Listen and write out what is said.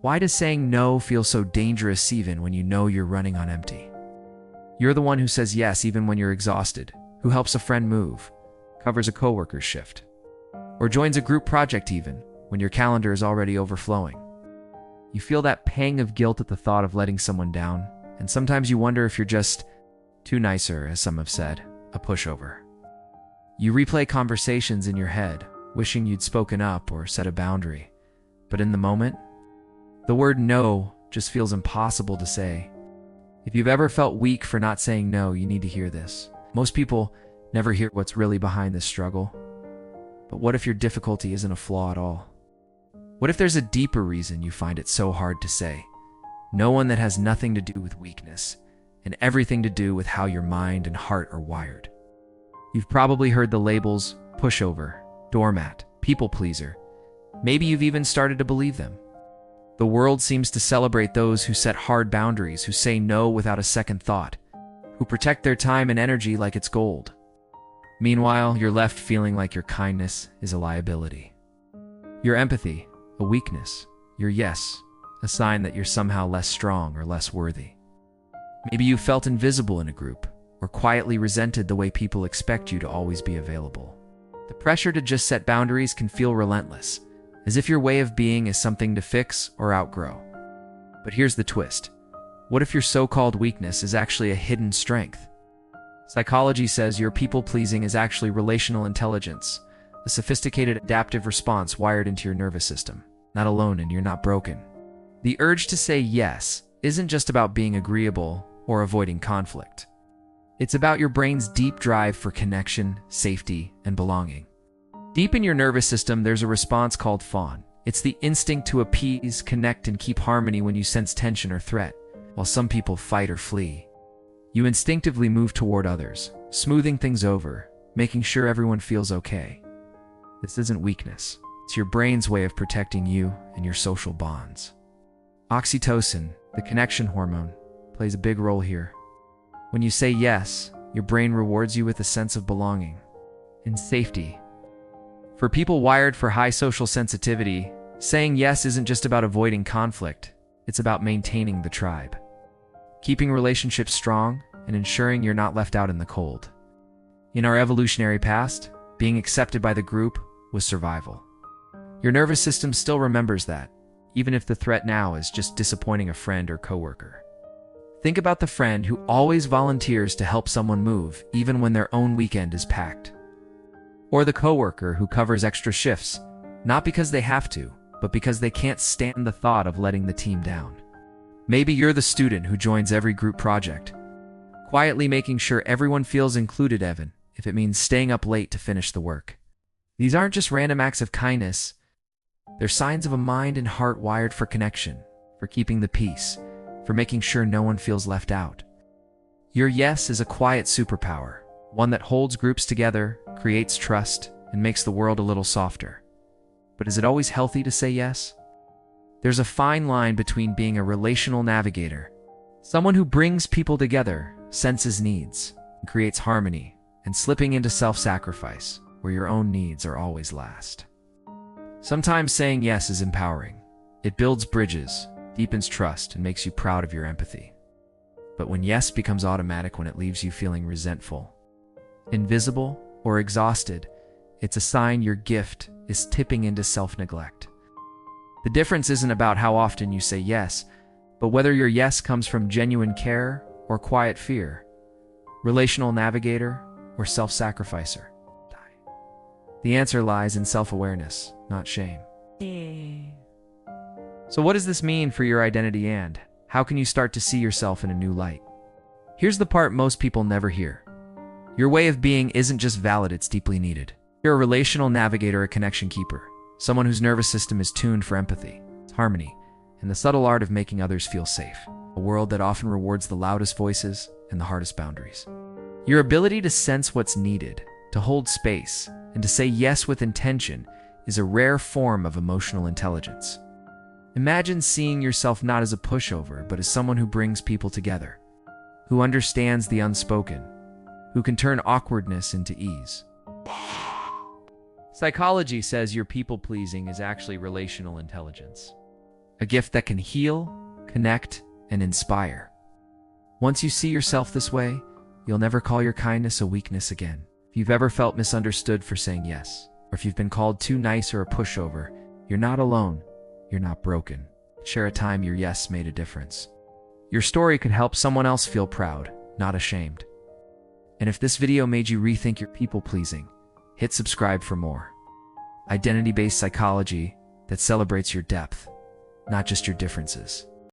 Why does saying no feel so dangerous even when you know you're running on empty? You're the one who says yes even when you're exhausted, who helps a friend move, covers a coworker's shift, or joins a group project even when your calendar is already overflowing. You feel that pang of guilt at the thought of letting someone down, and sometimes you wonder if you're just too nicer, as some have said, a pushover. You replay conversations in your head, wishing you'd spoken up or set a boundary. But in the moment, the word no just feels impossible to say. If you've ever felt weak for not saying no, you need to hear this. Most people never hear what's really behind this struggle. But what if your difficulty isn't a flaw at all? What if there's a deeper reason you find it so hard to say? No one that has nothing to do with weakness, and everything to do with how your mind and heart are wired. You've probably heard the labels pushover, doormat, people pleaser. Maybe you've even started to believe them. The world seems to celebrate those who set hard boundaries, who say no without a second thought, who protect their time and energy like it's gold. Meanwhile, you're left feeling like your kindness is a liability. Your empathy, a weakness. Your yes, a sign that you're somehow less strong or less worthy. Maybe you felt invisible in a group, or quietly resented the way people expect you to always be available. The pressure to just set boundaries can feel relentless, as if your way of being is something to fix or outgrow. But here's the twist. What if your so-called weakness is actually a hidden strength? Psychology says your people-pleasing is actually relational intelligence, a sophisticated adaptive response wired into your nervous system. Not alone, and you're not broken. The urge to say yes isn't just about being agreeable or avoiding conflict. It's about your brain's deep drive for connection, safety, and belonging. Deep in your nervous system, there's a response called fawn. It's the instinct to appease, connect, and keep harmony when you sense tension or threat. While some people fight or flee, you instinctively move toward others, smoothing things over, making sure everyone feels okay. This isn't weakness. It's your brain's way of protecting you and your social bonds. Oxytocin, the connection hormone, plays a big role here. When you say yes, your brain rewards you with a sense of belonging and safety. For people wired for high social sensitivity, saying yes isn't just about avoiding conflict, it's about maintaining the tribe, keeping relationships strong, and ensuring you're not left out in the cold. In our evolutionary past, being accepted by the group was survival. Your nervous system still remembers that, even if the threat now is just disappointing a friend or coworker. Think about the friend who always volunteers to help someone move, even when their own weekend is packed. Or the coworker who covers extra shifts, not because they have to, but because they can't stand the thought of letting the team down. Maybe you're the student who joins every group project, quietly making sure everyone feels included, even if it means staying up late to finish the work. These aren't just random acts of kindness. They're signs of a mind and heart wired for connection, for keeping the peace, for making sure no one feels left out. Your yes is a quiet superpower, one that holds groups together, creates trust, and makes the world a little softer. But is it always healthy to say yes? There's a fine line between being a relational navigator, someone who brings people together, senses needs, and creates harmony, and slipping into self-sacrifice, where your own needs are always last. Sometimes saying yes is empowering. It builds bridges, deepens trust, and makes you proud of your empathy. But when yes becomes automatic, when it leaves you feeling resentful, invisible, or exhausted, it's a sign your gift is tipping into self-neglect. The difference isn't about how often you say yes, but whether your yes comes from genuine care or quiet fear, relational navigator or self-sacrificer. The answer lies in self-awareness, not shame. So what does this mean for your identity, and how can you start to see yourself in a new light? Here's the part most people never hear. Your way of being isn't just valid, it's deeply needed. You're a relational navigator, a connection keeper, someone whose nervous system is tuned for empathy, harmony, and the subtle art of making others feel safe. A world that often rewards the loudest voices and the hardest boundaries. Your ability to sense what's needed, to hold space, and to say yes with intention is a rare form of emotional intelligence. Imagine seeing yourself not as a pushover, but as someone who brings people together, who understands the unspoken, who can turn awkwardness into ease. Psychology says your people-pleasing is actually relational intelligence. A gift that can heal, connect, and inspire. Once you see yourself this way, you'll never call your kindness a weakness again. If you've ever felt misunderstood for saying yes, or if you've been called too nice or a pushover, you're not alone. You're not broken. Share a time your yes made a difference. Your story could help someone else feel proud, not ashamed. And if this video made you rethink your people-pleasing, hit subscribe for more. Identity-based psychology that celebrates your depth, not just your differences.